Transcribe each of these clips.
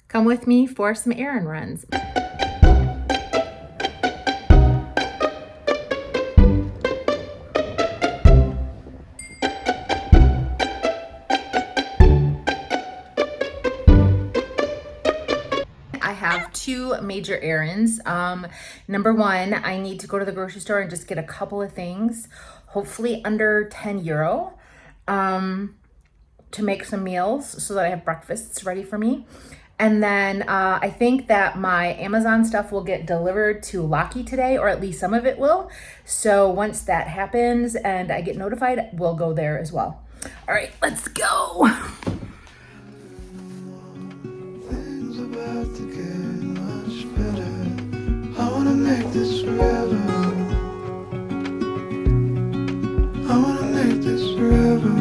Come with me for some errand runs. I have two major errands. Number one, I need to go to the grocery store and just get a couple of things, hopefully under 10 euro, to make some meals so that I have breakfasts ready for me. And then I think that my Amazon stuff will get delivered to Locky today, or at least some of it will. So once that happens and I get notified, we'll go there as well. All right, let's go. Things about to get much better. I wanna make this forever. I wanna make this forever.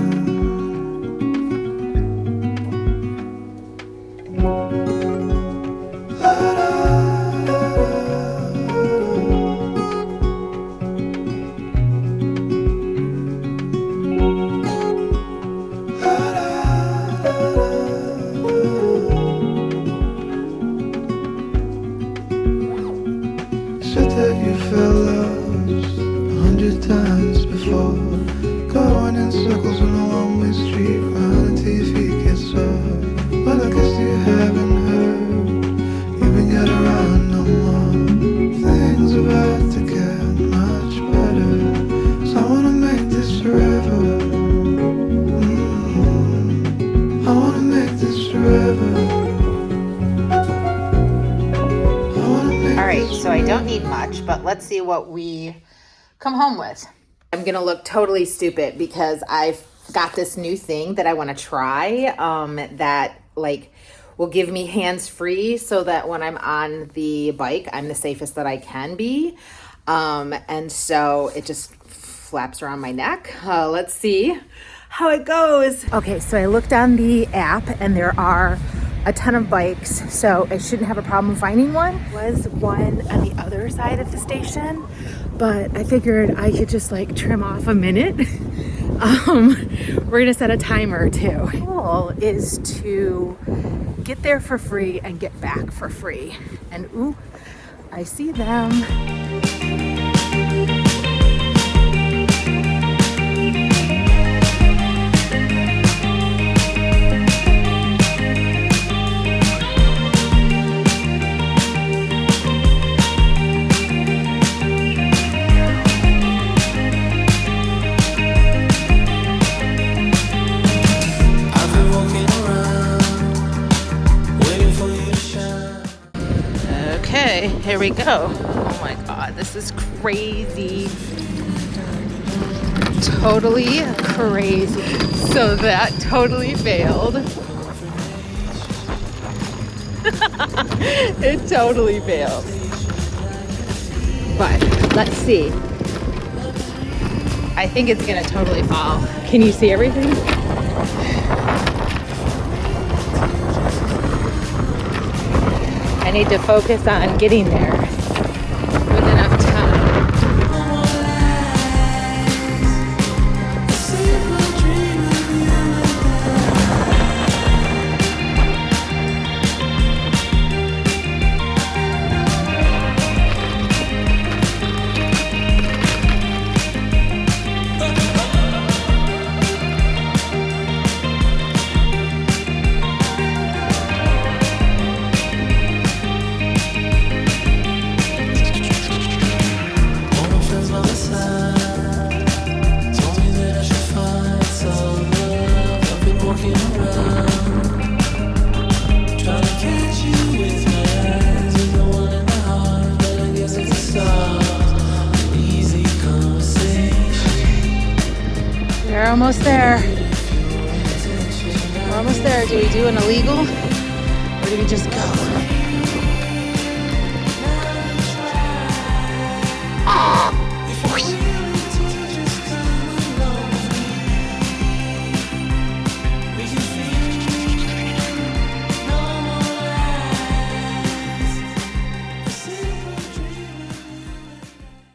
Said that you felt lost 100 times before, going in circles on a one-way street, running till your feet get sore. But I guess you haven't heard, you've been get around no more. Things about to get much better, so I wanna make this forever. I wanna make this forever. All right, so I don't need much, but let's see what we come home with. I'm gonna look totally stupid because I've got this new thing that I wanna try that like will give me hands-free so that when I'm on the bike, I'm the safest that I can be. And so it just flaps around my neck. Let's see how it goes. Okay, so I looked on the app and there are a ton of bikes, so I shouldn't have a problem finding one. Was one on the other side of the station, but I figured I could just like trim off a minute. We're gonna set a timer too. The goal is to get there for free and get back for free. And ooh, I see them. Okay, here we go. Oh my God, this is crazy. Totally crazy. So that totally failed. It totally failed. But let's see. I think it's gonna totally fall. Can you see everything? I need to focus on getting there with enough time. We're almost there. We're almost there. Do we do an illegal or do we just go?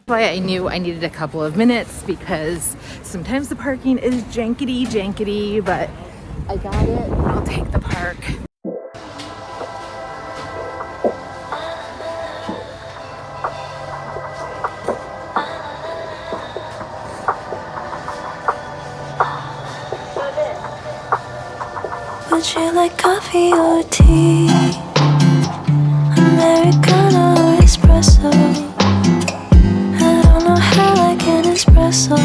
Why I knew I needed a couple of minutes, because sometimes the parking is jankety, but I got it. I'll take the park. Would you like coffee or tea? Americano or espresso? I don't know how I can espresso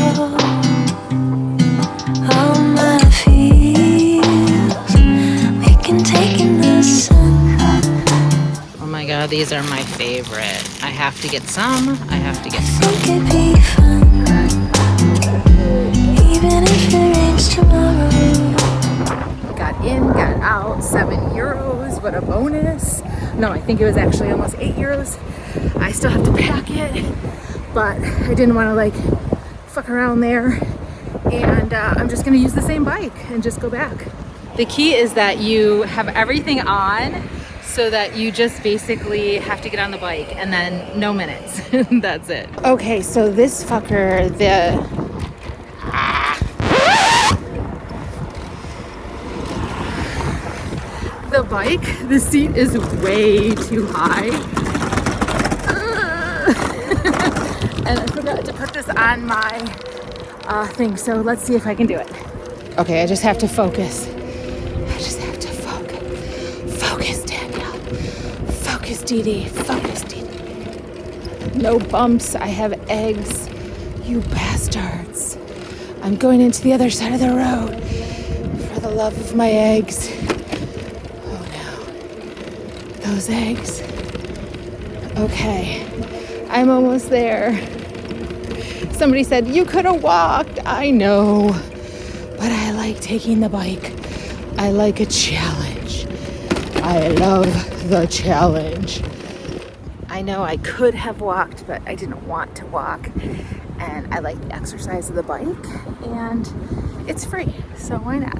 all my feels. We can take in the sun. Oh my god, these are my favorite. I have to get some. I have to get some. Think it'd be fun, even if it rains tomorrow. Got in, got out, €7. What a bonus. No, I think it was actually almost €8. I still have to pack it, but I didn't want to like fuck around there. And I'm just gonna use the same bike and just go back. The key is that you have everything on so that you just basically have to get on the bike and then no minutes. That's it. Okay, so this fucker, the bike, the seat is way too high. And I forgot to put this on my thing, so let's see if I can do it. Okay, I just have to focus. I just have to focus. Focus, Danielle. Focus, Dee Dee. Focus, Dee Dee. No bumps. I have eggs. You bastards. I'm going into the other side of the road. For the love of my eggs. Those eggs. Okay, I'm almost there. Somebody said, you could have walked. I know, but I like taking the bike. I like a challenge. I love the challenge. I know I could have walked, but I didn't want to walk. And I like the exercise of the bike, and it's free, so why not?